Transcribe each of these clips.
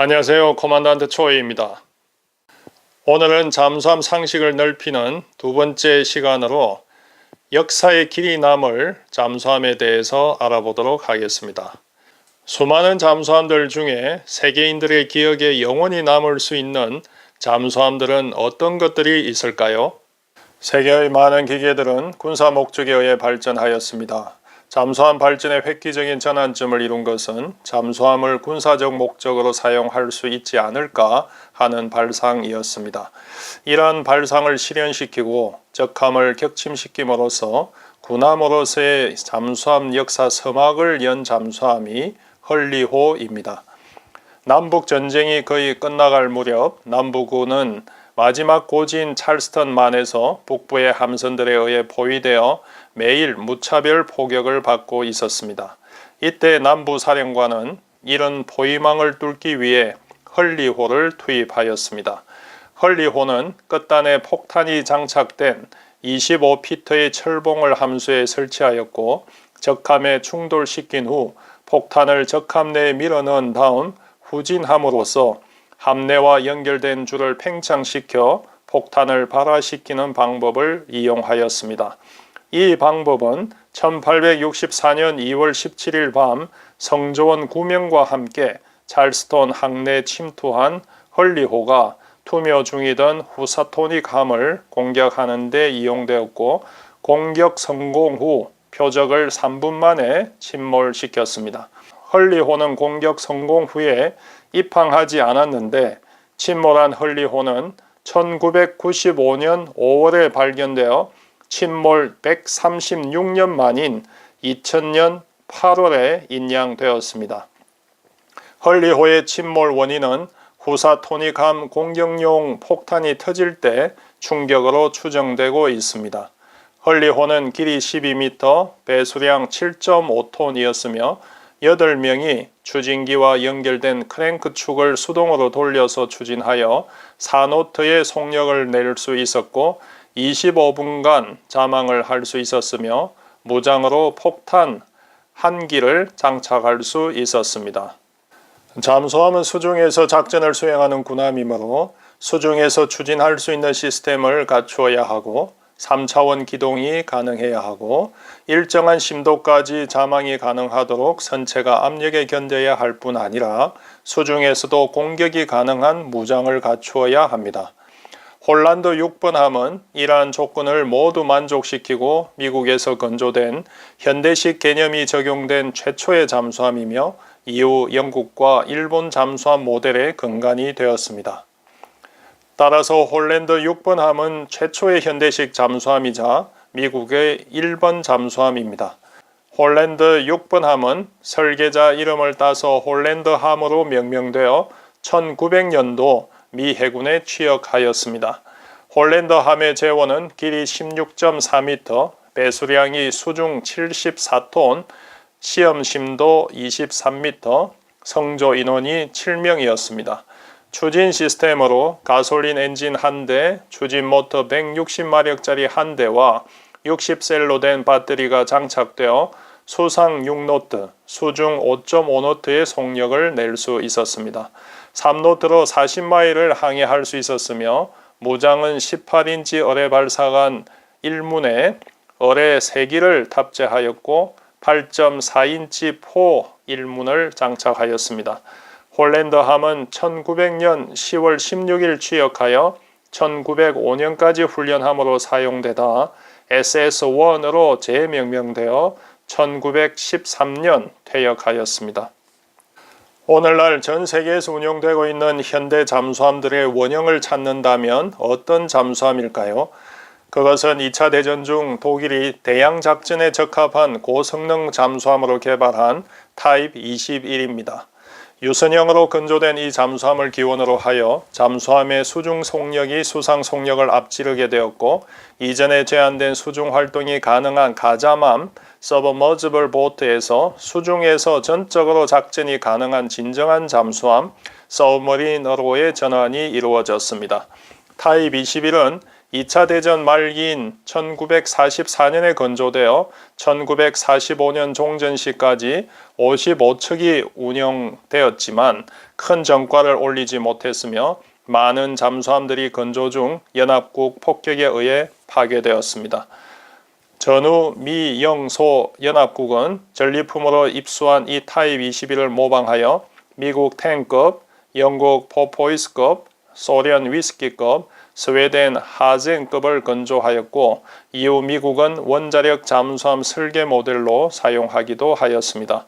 안녕하세요. 코만단트 초이입니다. 오늘은 잠수함 상식을 넓히는 두 번째 시간으로 역사의 길이 남을 잠수함에 대해서 알아보도록 하겠습니다. 수많은 잠수함들 중에 세계인들의 기억에 영원히 남을 수 있는 잠수함들은 어떤 것들이 있을까요? 세계의 많은 기계들은 군사 목적에 의해 발전하였습니다. 잠수함 발전의 획기적인 전환점을 이룬 것은 잠수함을 군사적 목적으로 사용할 수 있지 않을까 하는 발상이었습니다. 이러한 발상을 실현시키고 적함을 격침시킴으로써 군함으로서의 잠수함 역사 서막을 연 잠수함이 헐리호입니다. 남북전쟁이 거의 끝나갈 무렵 남부군은 마지막 고지인 찰스턴만에서 북부의 함선들에 의해 포위되어 매일 무차별 포격을 받고 있었습니다. 이때 남부사령관은 이런 포위망을 뚫기 위해 헐리호를 투입하였습니다. 헐리호는 끝단에 폭탄이 장착된 25피트의 철봉을 함수에 설치하였고 적함에 충돌시킨 후 폭탄을 적함 내에 밀어넣은 다음 후진함으로써 함내와 연결된 줄을 팽창시켜 폭탄을 발화시키는 방법을 이용하였습니다. 이 방법은 1864년 2월 17일 밤 성조원 9명과 함께 찰스턴 항내에 침투한 헐리호가 투며 중이던 후사토닉 함을 공격하는 데 이용되었고 공격 성공 후 표적을 3분 만에 침몰시켰습니다. 헐리호는 공격 성공 후에 입항하지 않았는데 침몰한 헐리호는 1995년 5월에 발견되어 침몰 136년 만인 2000년 8월에 인양되었습니다. 헐리호의 침몰 원인은 후사토닉함 공격용 폭탄이 터질 때 충격으로 추정되고 있습니다. 헐리호는 길이 12m, 배수량 7.5톤이었으며 8명이 추진기와 연결된 크랭크 축을 수동으로 돌려서 추진하여 4노트의 속력을 낼 수 있었고 25분간 자망을 할 수 있었으며 무장으로 폭탄 1기를 장착할 수 있었습니다. 잠수함은 수중에서 작전을 수행하는 군함이므로 수중에서 추진할 수 있는 시스템을 갖추어야 하고 3차원 기동이 가능해야 하고 일정한 심도까지 자망이 가능하도록 선체가 압력에 견뎌야 할 뿐 아니라 수중에서도 공격이 가능한 무장을 갖추어야 합니다. 홀란드 6번 함은 이러한 조건을 모두 만족시키고 미국에서 건조된 현대식 개념이 적용된 최초의 잠수함이며 이후 영국과 일본 잠수함 모델의 근간이 되었습니다. 따라서 홀랜드 6번 함은 최초의 현대식 잠수함이자 미국의 1번 잠수함입니다. 홀랜드 6번 함은 설계자 이름을 따서 홀랜드 함으로 명명되어 1900년도 미 해군에 취역하였습니다. 홀랜드 함의 제원은 길이 16.4m, 배수량이 수중 74톤, 시험 심도 23m, 성조 인원이 7명이었습니다. 추진 시스템으로 가솔린 엔진 1대, 추진 모터 160마력짜리 1대와 60셀로 된 배터리가 장착되어 수상 6노트, 수중 5.5노트의 속력을 낼 수 있었습니다. 3노트로 40마일을 항해할 수 있었으며 무장은 18인치 어뢰 발사관 1문에 어뢰 3기를 탑재하였고 8.4인치 포 1문을 장착하였습니다. 홀랜드 함은 1900년 10월 16일 취역하여 1905년까지 훈련함으로 사용되다 SS-1으로 재명명되어 1913년 퇴역하였습니다. 오늘날 전 세계에서 운용되고 있는 현대 잠수함들의 원형을 찾는다면 어떤 잠수함일까요? 그것은 2차 대전 중 독일이 대양 작전에 적합한 고성능 잠수함으로 개발한 타입 21입니다. 유선형으로 건조된 이 잠수함을 기원으로 하여 잠수함의 수중 속력이 수상 속력을 앞지르게 되었고 이전에 제한된 수중 활동이 가능한 가자함 서브머지블 보트에서 수중에서 전적으로 작전이 가능한 진정한 잠수함 서브머린으로의 전환이 이루어졌습니다. 타입 21은 2차 대전 말기인 1944년에 건조되어 1945년 종전 시까지 55척이 운영되었지만 큰 전과를 올리지 못했으며 많은 잠수함들이 건조 중 연합국 폭격에 의해 파괴되었습니다. 전후 미, 영, 소 연합국은 전리품으로 입수한 이 타입 21을 모방하여 미국 10급, 영국 포포이스급, 소련 위스키급, 스웨덴 하젠급을 건조하였고 이후 미국은 원자력 잠수함 설계 모델로 사용하기도 하였습니다.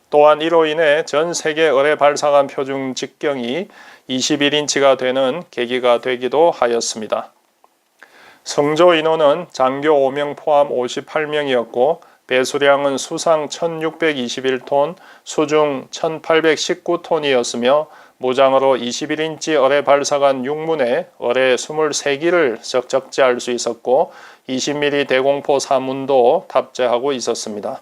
또한 이로 인해 전 세계 어뢰 발사관 표준 직경이 21인치가 되는 계기가 되기도 하였습니다. 성조 인원은 장교 5명 포함 58명이었고 배수량은 수상 1621톤, 수중 1819톤이었으며 무장으로 21인치 어뢰 발사관 6문에 어뢰 23기를 적재할 수 있었고 20mm 대공포 3문도 탑재하고 있었습니다.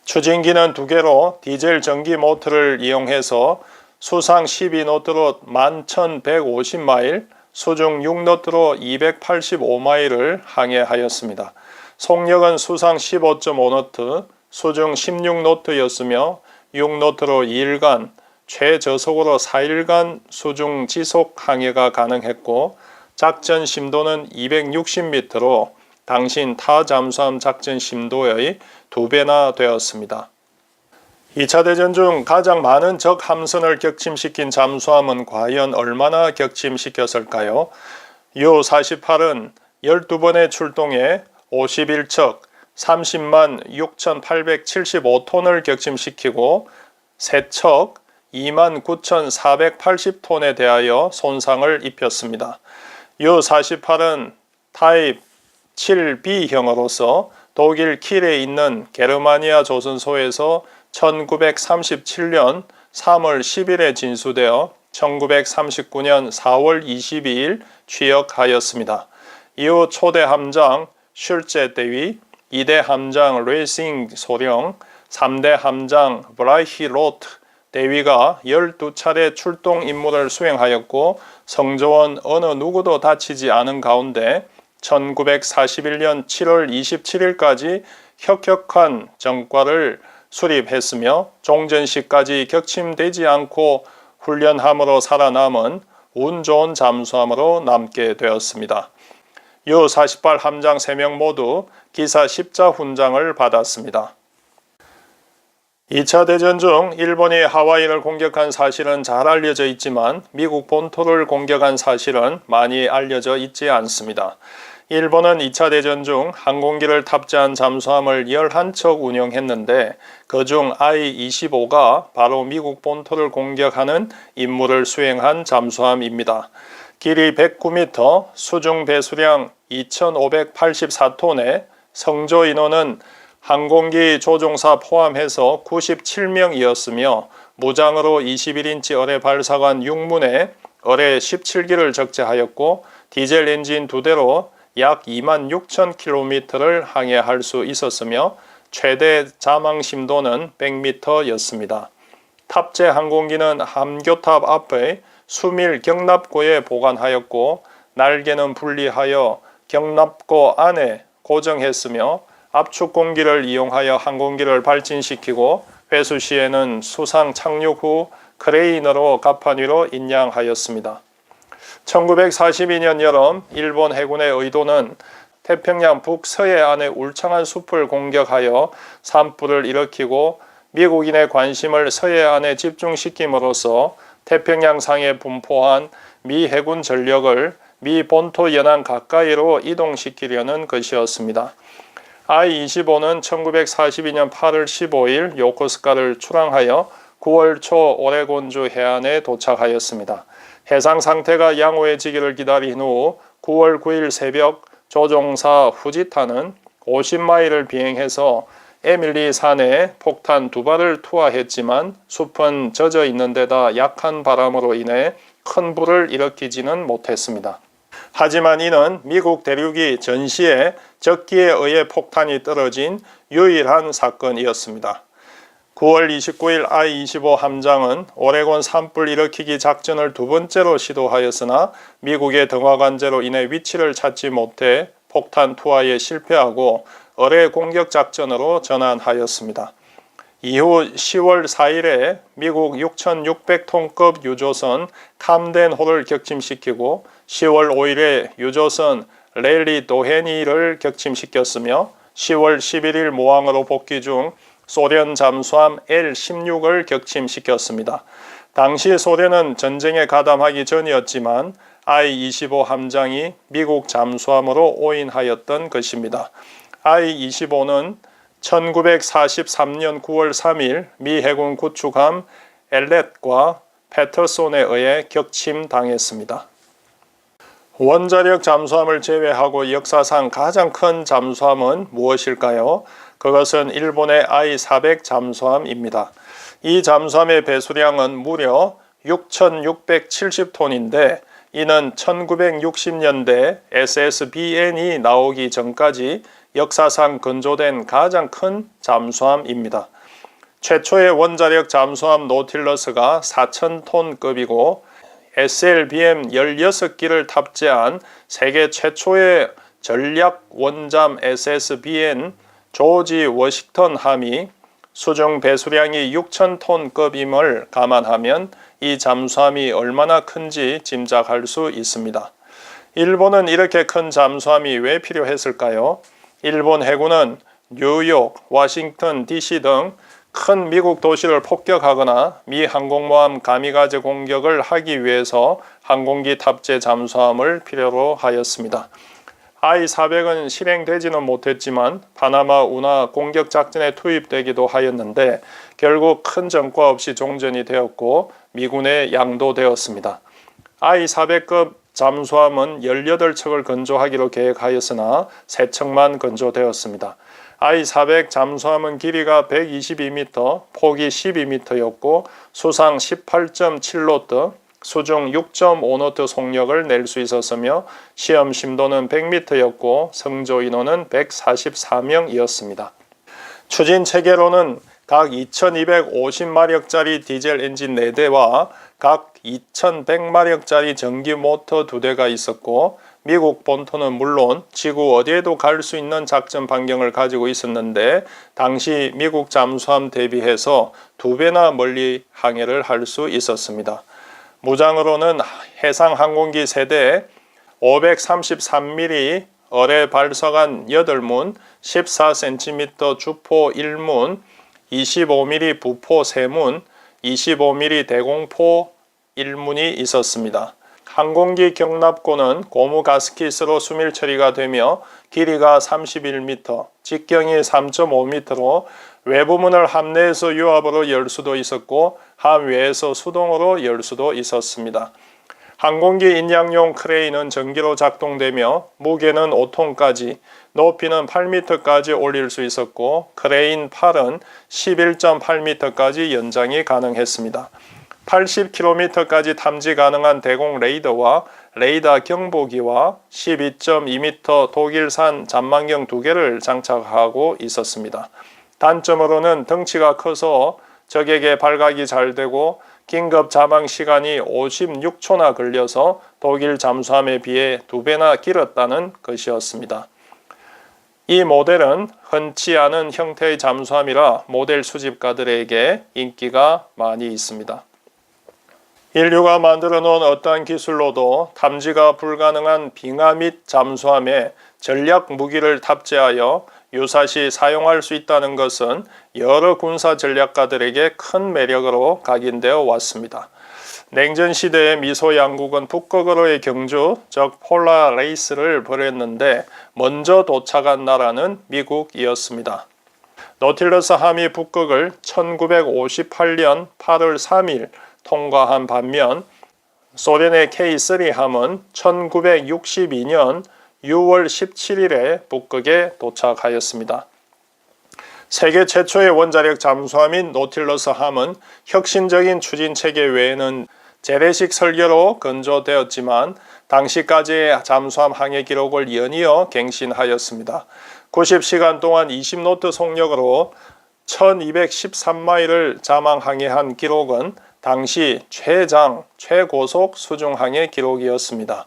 추진기는 2개로 디젤 전기 모터를 이용해서 수상 12노트로 11,150마일, 수중 6노트로 285마일을 항해하였습니다. 속력은 수상 15.5노트, 수중 16노트였으며 6노트로 2일간, 최저속으로 4일간 수중 지속 항해가 가능했고 작전 심도는 260m로 당신 타 잠수함 작전 심도의 2배나 되었습니다. 2차 대전 중 가장 많은 적 함선을 격침시킨 잠수함은 과연 얼마나 격침시켰을까요? U-48은 12번의 출동에 51척 30만 6,875톤을 격침시키고 3척 29,480톤에 대하여 손상을 입혔습니다. U-48은 타입 7B형으로서 독일 킬에 있는 게르마니아 조선소에서 1937년 3월 10일에 진수되어 1939년 4월 22일 취역하였습니다. 이후 초대 함장 슐제 대위, 2대 함장 레이싱 소령, 3대 함장 브라이히 로트 대위가 12차례 출동 임무를 수행하였고 성조원 어느 누구도 다치지 않은 가운데 1941년 7월 27일까지 혁혁한 전과를 수립했으며 종전시까지 격침되지 않고 훈련함으로 살아남은 운 좋은 잠수함으로 남게 되었습니다. U-48 함장 3명 모두 기사 십자훈장을 받았습니다. 2차 대전 중 일본이 하와이를 공격한 사실은 잘 알려져 있지만 미국 본토를 공격한 사실은 많이 알려져 있지 않습니다. 일본은 2차 대전 중 항공기를 탑재한 잠수함을 11척 운영했는데 그중 I-25가 바로 미국 본토를 공격하는 임무를 수행한 잠수함입니다. 길이 109m, 수중 배수량 2,584톤에 성조 인원은 항공기 조종사 포함해서 97명이었으며 무장으로 21인치 어뢰 발사관 6문에 어뢰 17기를 적재하였고 디젤 엔진 2대로 약 26,000km를 항해할 수 있었으며 최대 자망 심도는 100m였습니다. 탑재 항공기는 함교탑 앞의 수밀 경납고에 보관하였고 날개는 분리하여 경납고 안에 고정했으며 압축 공기를 이용하여 항공기를 발진시키고 회수 시에는 수상 착륙 후 크레인으로 갑판 위로 인양하였습니다. 1942년 여름 일본 해군의 의도는 태평양 북서해안의 울창한 숲을 공격하여 산불을 일으키고 미국인의 관심을 서해안에 집중시킴으로써 태평양상에 분포한 미 해군 전력을 미 본토 연안 가까이로 이동시키려는 것이었습니다. I-25는 1942년 8월 15일 요코스카를 출항하여 9월 초 오레곤주 해안에 도착하였습니다. 해상 상태가 양호해지기를 기다린 후 9월 9일 새벽 조종사 후지타는 50마일을 비행해서 에밀리 산에 폭탄 2발을 투하했지만 숲은 젖어 있는 데다 약한 바람으로 인해 큰 불을 일으키지는 못했습니다. 하지만 이는 미국 대륙이 전시에 적기에 의해 폭탄이 떨어진 유일한 사건이었습니다. 9월 29일 I-25 함장은 오레곤 산불 일으키기 작전을 두 번째로 시도하였으나 미국의 등화관제로 인해 위치를 찾지 못해 폭탄 투하에 실패하고 어뢰 공격 작전으로 전환하였습니다. 이후 10월 4일에 미국 6,600톤급 유조선 camden호를 격침시키고 10월 5일에 유조선 랠리 도헤니를 격침시켰으며 10월 11일 모항으로 복귀 중 소련 잠수함 L-16을 격침시켰습니다. 당시 소련은 전쟁에 가담하기 전이었지만 I-25 함장이 미국 잠수함으로 오인하였던 것입니다. I-25는 1943년 9월 3일 미 해군 구축함 엘렛과 패터손에 의해 격침당했습니다. 원자력 잠수함을 제외하고 역사상 가장 큰 잠수함은 무엇일까요? 그것은 일본의 I-400 잠수함입니다. 이 잠수함의 배수량은 무려 6,670톤인데 이는 1960년대 SSBN이 나오기 전까지 역사상 건조된 가장 큰 잠수함입니다. 최초의 원자력 잠수함 노틸러스가 4,000톤급이고 SLBM 16기를 탑재한 세계 최초의 전략 원잠 SSBN 조지 워싱턴 함이 수중 배수량이 6,000톤급임을 감안하면 이 잠수함이 얼마나 큰지 짐작할 수 있습니다. 일본은 이렇게 큰 잠수함이 왜 필요했을까요? 일본 해군은 뉴욕, 워싱턴, DC 등 큰 미국 도시를 폭격하거나 미 항공모함 가미가제 공격을 하기 위해서 항공기 탑재 잠수함을 필요로 하였습니다. I-400은 실행되지는 못했지만 파나마 운하 공격 작전에 투입되기도 하였는데 결국 큰 전과 없이 종전이 되었고 미군에 양도되었습니다. I-400급 잠수함은 18척을 건조하기로 계획하였으나 3척만 건조되었습니다. I-400 잠수함은 길이가 122m, 폭이 12m였고 수상 18.7노트, 수중 6.5노트 속력을 낼 수 있었으며 시험 심도는 100m였고 성조 인원은 144명이었습니다. 추진 체계로는 각 2250마력짜리 디젤 엔진 4대와 각 2100마력짜리 전기 모터 2대가 있었고 미국 본토는 물론 지구 어디에도 갈 수 있는 작전 반경을 가지고 있었는데 당시 미국 잠수함 대비해서 2배나 멀리 항해를 할 수 있었습니다. 무장으로는 해상 항공기 세대 533mm 어뢰 발사관 8문, 14cm 주포 1문, 25mm 부포 3문, 25mm 대공포 1문이 있었습니다. 항공기 경납고는 고무 가스킷으로 수밀 처리가 되며 길이가 31m, 직경이 3.5m로 외부문을 함 내에서 유압으로 열 수도 있었고 함 외에서 수동으로 열 수도 있었습니다. 항공기 인양용 크레인은 전기로 작동되며 무게는 5톤까지, 높이는 8m까지 올릴 수 있었고 크레인 팔은 11.8m까지 연장이 가능했습니다. 80km까지 탐지 가능한 대공 레이더와 레이더 경보기와 12.2m 독일산 잠만경 2개를 장착하고 있었습니다. 단점으로는 덩치가 커서 적에게 발각이 잘 되고 긴급 자망 시간이 56초나 걸려서 독일 잠수함에 비해 2배나 길었다는 것이었습니다. 이 모델은 흔치 않은 형태의 잠수함이라 모델 수집가들에게 인기가 많이 있습니다. 인류가 만들어 놓은 어떠한 기술로도 탐지가 불가능한 빙하 및 잠수함에 전략 무기를 탑재하여 유사시 사용할 수 있다는 것은 여러 군사 전략가들에게 큰 매력으로 각인되어 왔습니다. 냉전 시대의 미소 양국은 북극으로의 경주, 즉 폴라 레이스를 벌였는데 먼저 도착한 나라는 미국이었습니다. 노틸러스 함이 북극을 1958년 8월 3일 통과한 반면 소련의 K3 함은 1962년 6월 17일에 북극에 도착하였습니다. 세계 최초의 원자력 잠수함인 노틸러스 함은 혁신적인 추진 체계 외에는 재래식 설계로 건조되었지만 당시까지의 잠수함 항해 기록을 연이어 갱신하였습니다. 90시간 동안 20노트 속력으로 1213마일을 자망 항해한 기록은 당시 최고속 수중항해 기록이었습니다.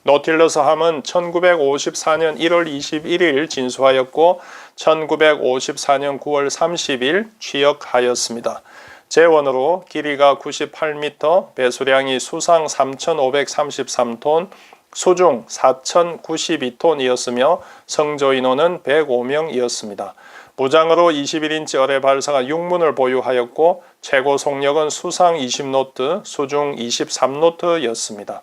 노틸러스함은 1954년 1월 21일 진수하였고 1954년 9월 30일 취역하였습니다. 재원으로 길이가 98m, 배수량이 수상 3,533톤, 수중 4,092톤이었으며 성조 인원은 105명이었습니다. 무장으로 21인치 어뢰 발사관 6문을 보유하였고 최고 속력은 수상 20노트, 수중 23노트였습니다.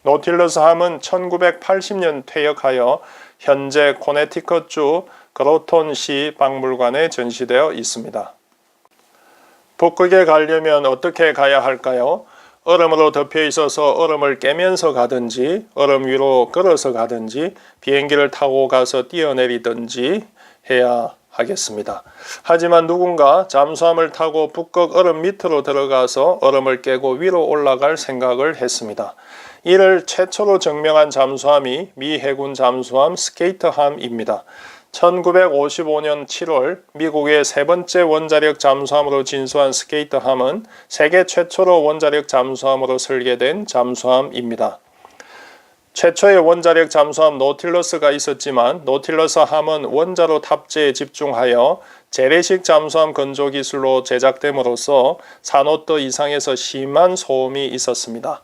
노틸러스함은 1980년 퇴역하여 현재 코네티컷주 그로톤시 박물관에 전시되어 있습니다. 북극에 가려면 어떻게 가야 할까요? 얼음으로 덮여 있어서 얼음을 깨면서 가든지 얼음 위로 걸어서 가든지 비행기를 타고 가서 뛰어내리든지 해야 하겠습니다. 하지만 누군가 잠수함을 타고 북극 얼음 밑으로 들어가서 얼음을 깨고 위로 올라갈 생각을 했습니다. 이를 최초로 증명한 잠수함이 미 해군 잠수함 스케이트함입니다. 1955년 7월 미국의 세 번째 원자력 잠수함으로 진수한 스케이트함은 세계 최초로 원자력 잠수함으로 설계된 잠수함입니다. 최초의 원자력 잠수함 노틸러스가 있었지만 노틸러스함은 원자로 탑재에 집중하여 재래식 잠수함 건조 기술로 제작됨으로써 4노트 이상에서 심한 소음이 있었습니다.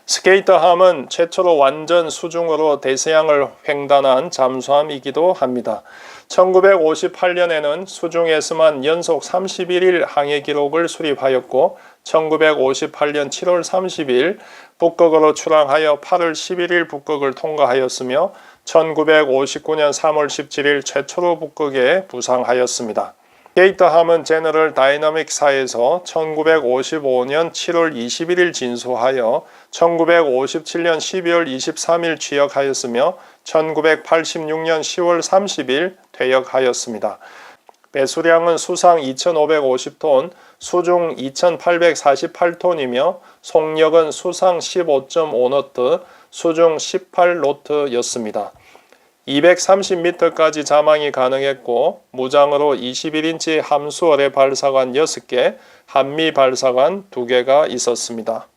스케이트함은 최초로 완전 수중으로 대서양을 횡단한 잠수함이기도 합니다. 1958년에는 수중에서만 연속 31일 항해 기록을 수립하였고 1958년 7월 30일 북극으로 출항하여 8월 11일 북극을 통과하였으며 1959년 3월 17일 최초로 북극에 부상하였습니다. 스케이트함은 제너럴 다이너믹사에서 1955년 7월 21일 진수하여 1957년 12월 23일 취역하였으며 1986년 10월 30일 퇴역하였습니다. 배수량은 수상 2,550톤, 수중 2,848톤이며 속력은 수상 15.5노트, 수중 18노트였습니다. 230m까지 자망이 가능했고 무장으로 21인치 함수 어뢰 발사관 6개, 한미 발사관 2개가 있었습니다.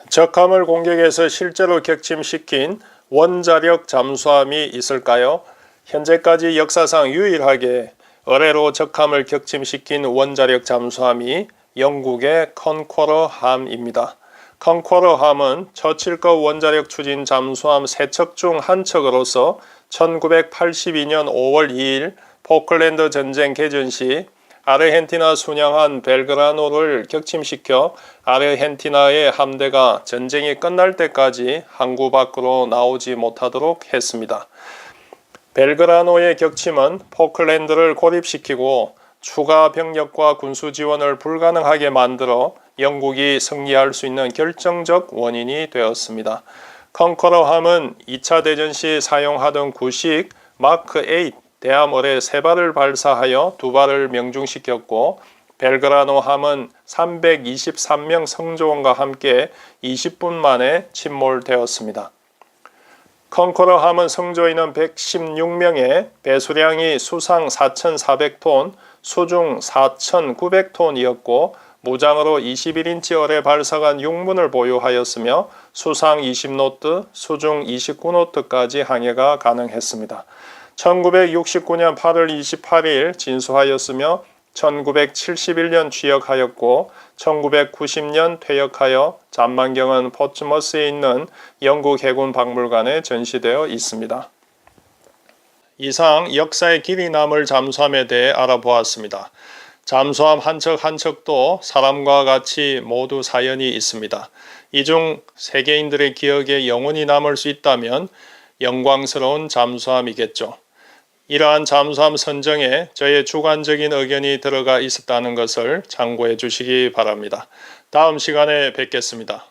적함을 공격해서 실제로 격침시킨 원자력 잠수함이 있을까요? 현재까지 역사상 유일하게 어뢰로 적함을 격침시킨 원자력 잠수함이 영국의 컨쿼러함입니다. 컨쿼러함은 처칠급 원자력 추진 잠수함 3척 중 한 척으로서 1982년 5월 2일 포클랜드 전쟁 개전 시 아르헨티나 순양함 벨그라노를 격침시켜 아르헨티나의 함대가 전쟁이 끝날 때까지 항구 밖으로 나오지 못하도록 했습니다. 벨그라노의 격침은 포클랜드를 고립시키고 추가 병력과 군수 지원을 불가능하게 만들어 영국이 승리할 수 있는 결정적 원인이 되었습니다. 컨커러함은 2차 대전 시 사용하던 구식 마크 8 대함 어뢰 3발을 발사하여 2발을 명중시켰고 벨그라노함은 323명 성조원과 함께 20분 만에 침몰되었습니다. 컨커러함은 성조인은 116명에 배수량이 수상 4,400톤, 수중 4,900톤이었고 무장으로 21인치 어뢰 발사관 6문을 보유하였으며 수상 20노트, 수중 29노트까지 항해가 가능했습니다. 1969년 8월 28일 진수하였으며 1971년 취역하였고 1990년 퇴역하여 잔망경은 포츠머스에 있는 영국 해군 박물관에 전시되어 있습니다. 이상 역사의 길이 남을 잠수함에 대해 알아보았습니다. 잠수함 한 척 한 척도 사람과 같이 모두 사연이 있습니다. 이 중 세계인들의 기억에 영원히 남을 수 있다면 영광스러운 잠수함이겠죠. 이러한 잠수함 선정에 저의 주관적인 의견이 들어가 있었다는 것을 참고해 주시기 바랍니다. 다음 시간에 뵙겠습니다.